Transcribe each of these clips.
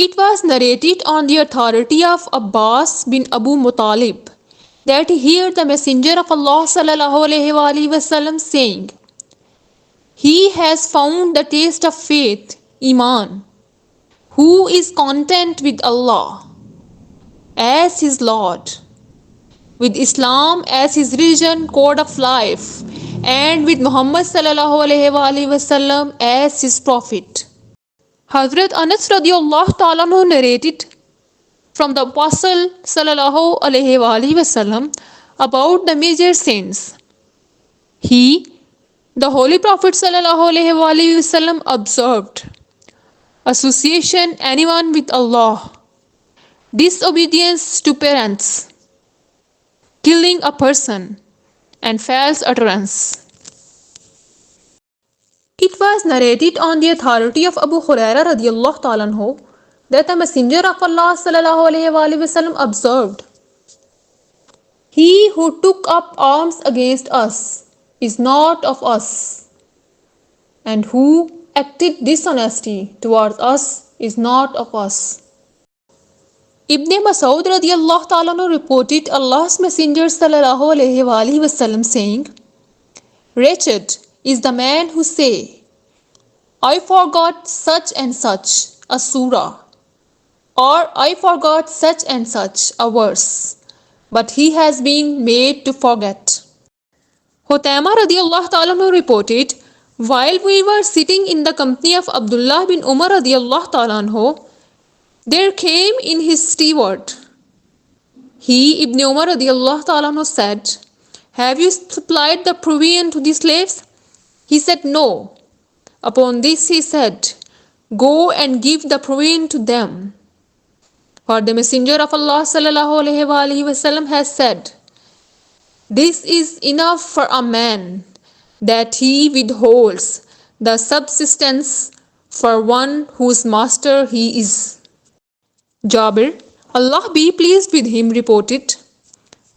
It was narrated on the authority of Abbas bin Abu Muttalib that he heard the Messenger of Allah sallallahu alaihi wasallam saying, "He has found the taste of faith, Iman, who is content with Allah as his Lord, with Islam as his religion, code of life, and with Muhammad sallallahu alaihi wasallam as his prophet." Hazrat Anas radiallahu ta'ala narrated from the Apostle sallallahu alaihi wasallam about the major sins. He, the Holy Prophet sallallahu alaihi wasallam, observed association anyone with Allah, disobedience to parents, killing a person, and false utterance. It was narrated on the authority of Abu Huraira radiallahu ta'ala anhu that the Messenger of Allah sallallahu alaihi wasallam observed, "He who took up arms against us is not of us, and who acted dishonesty towards us is not of us." Ibn Mas'ud radiallahu ta'ala anhu reported Allah's Messenger sallallahu alaihi wasallam saying, "Wretched is the man who say, I forgot such and such a surah, or I forgot such and such a verse, but he has been made to forget." Hutaima radiallahu ta'ala reported, while we were sitting in the company of Abdullah bin Umar radiallahu ta'ala, there came in his steward. He, Ibn Umar radiallahu ta'ala, said, "Have you supplied the provision to the slaves?" He said, "No." Upon this he said, "Go and give the provision to them. For the Messenger of Allah sallallahu alaihi wasallam has said, this is enough for a man, that he withholds the subsistence for one whose master he is." Jabir, Allah be pleased with him, reported,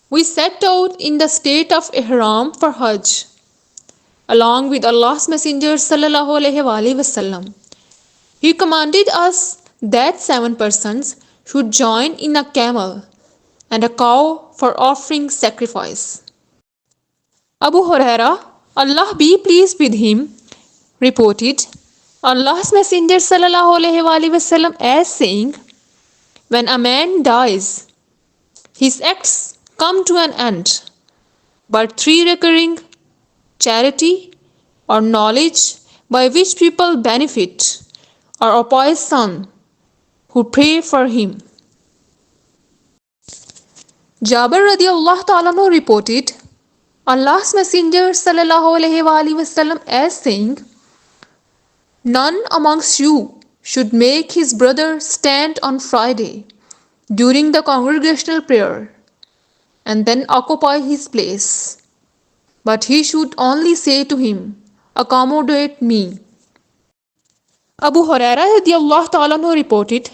"We set out in the state of Ihram for Hajj, along with Allah's Messenger sallallahu alaihi wasallam. He commanded us that 7 persons should join in a camel and a cow for offering sacrifice." Abu Huraira, Allah be pleased with him, reported Allah's Messenger sallallahu alaihi wasallam as saying, "When a man dies, his acts come to an end, but 3 recurring: charity or knowledge by which people benefit, or a pious son who pray for him." Jabir radiallahu ta'ala reported Allah's Messenger sallallahu alaihi wasallam as saying, "None amongst you should make his brother stand on Friday during the congregational prayer and then occupy his place, but he should only say to him, 'Accommodate me.'" Abu Huraira radiallahu ta'ala reported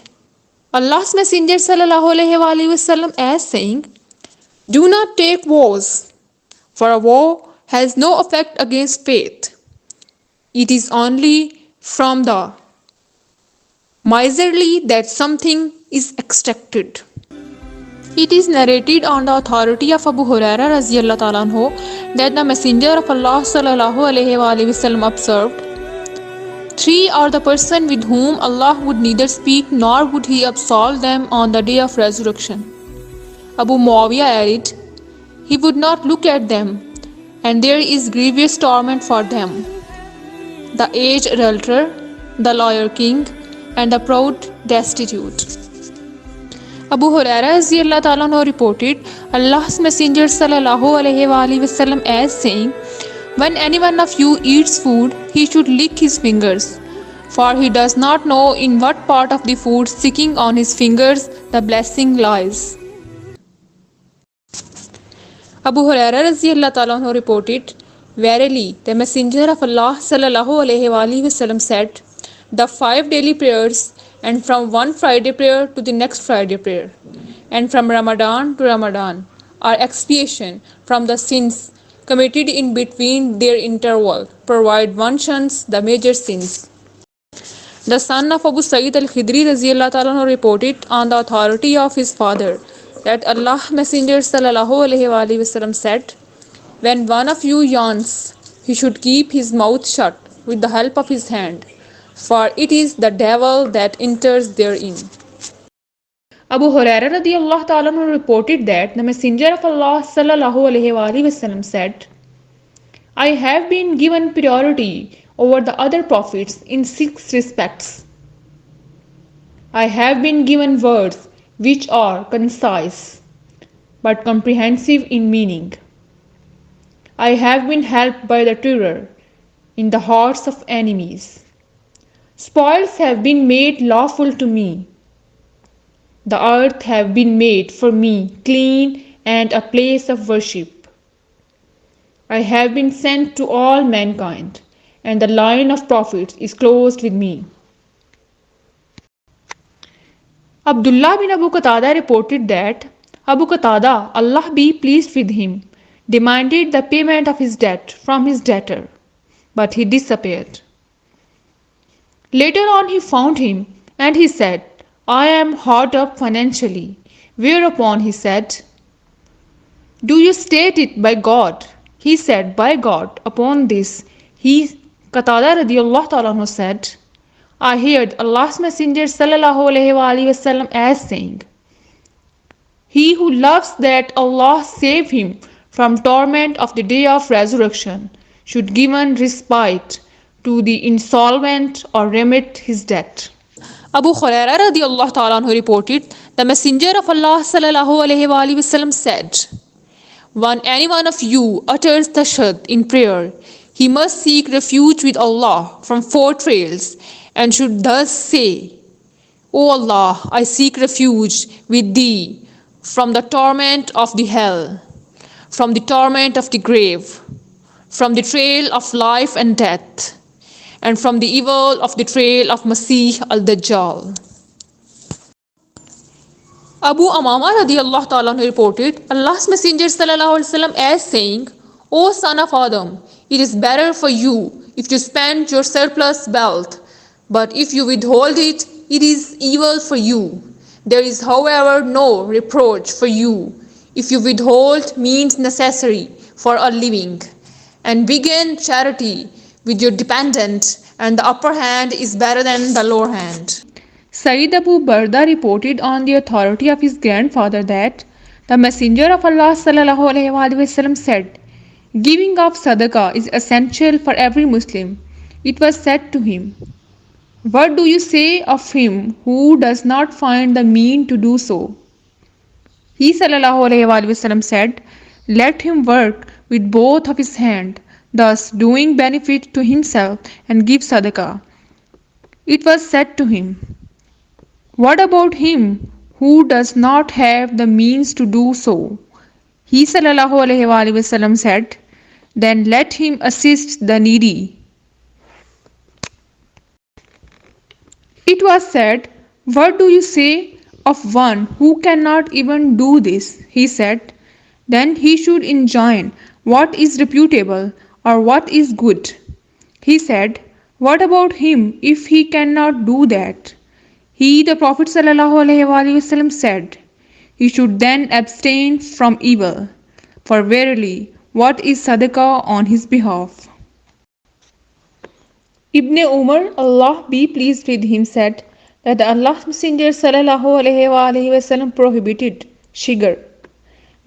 Allah's Messenger sallallahu alaihi wasallam as saying, "Do not take vows, for a vow has no effect against faith. It is only from the miserly that something is extracted." It is narrated on the authority of Abu Huraira radiyallahu ta'ala anhu that the Messenger of Allah sallallahu alaihi wasallam observed, "3 are the person with whom Allah would neither speak nor would he absolve them on the day of resurrection." Abu Muawiyah added, "He would not look at them, and there is grievous torment for them: the aged adulterer, the lawyer king, and the proud destitute." Abu Huraira radiyallahu ta'ala anhu reported Allah's Messenger sallallahu alaihi wasallam as saying, "When any one of you eats food, he should lick his fingers, for he does not know in what part of the food sticking on his fingers the blessing lies." Abu Huraira radiyallahu ta'ala anhu reported, "Verily, the Messenger of Allah sallallahu alaihi wasallam said, the 5 daily prayers, and from one Friday prayer to the next Friday prayer, and from Ramadan to Ramadan, are expiation from the sins committed in between their interval, provided one shuns the major sins." The son of Abu Sa'id al-Khidri radiallahu ta'ala anhu reported on the authority of his father that Allah Messenger sallallahu alaihi wasallam said, "When one of you yawns, he should keep his mouth shut with the help of his hand, for it is the devil that enters therein." Abu Hurairah radiallahu ta'ala anhu reported that the Messenger of Allah sallallahu alaihi wasallam said, "I have been given priority over the other prophets in 6 respects. I have been given words which are concise but comprehensive in meaning. I have been helped by the terror in the hearts of enemies. Spoils have been made lawful to me. The earth have been made for me clean and a place of worship. I have been sent to all mankind, and the line of prophets is closed with me." Abdullah bin Abu Qatada reported that Abu Qatada, Allah be pleased with him, demanded the payment of his debt from his debtor, but he disappeared. Later on he found him, and he said, "I am hard up financially." Whereupon he said, "Do you state it by God?" He said, "By God." Upon this, Qatada radiallahu ta'ala anhu said, "I heard Allah's Messenger sallallahu alaihi wasallam as saying, he who loves that Allah save him from torment of the day of resurrection should give respite to the insolvent or remit his debt." Abu Hurairah radiallahu ta'ala anhu reported, the Messenger of Allah sallallahu alaihi wasallam said, "When any one of you utters tashahhud in prayer, he must seek refuge with Allah from 4 trails and should thus say, O Allah, I seek refuge with Thee from the torment of the hell, from the torment of the grave, from the trail of life and death, and from the evil of the trail of Masih al-Dajjal." Abu Umama radiallahu ta'ala reported Allah's Messenger sallallahu alaihi wasallam as saying, "O son of Adam, it is better for you if you spend your surplus wealth, but if you withhold it, it is evil for you. There is, however, no reproach for you if you withhold means necessary for a living, and begin charity with your dependent, and the upper hand is better than the lower hand." Sayyid Abu Barda reported on the authority of his grandfather that the Messenger of Allah sallallahu alaihi wasallam said, "Giving of sadaqah is essential for every Muslim." It was said to him, "What do you say of him who does not find the mean to do so?" He sallallahu alaihi wasallam said, "Let him work with both of his hands, thus doing benefit to himself and give sadaqah." It was said to him, "What about him who does not have the means to do so?" He sallallahu alaihi wasallam said, "Then let him assist the needy." It was said, "What do you say of one who cannot even do this?" He said, "Then he should enjoin what is reputable or what is good." He said, "What about him if he cannot do that?" He, the Prophet sallallahu alaihi wasallam said, "He should then abstain from evil, for verily, what is sadaqah on his behalf?" Ibn Umar, Allah be pleased with him, said that Allah's Messenger sallallahu alaihi wasallam prohibited shigar,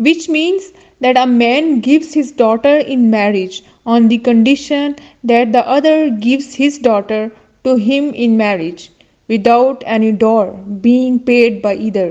which means that a man gives his daughter in marriage on the condition that the other gives his daughter to him in marriage, without any dowry being paid by either.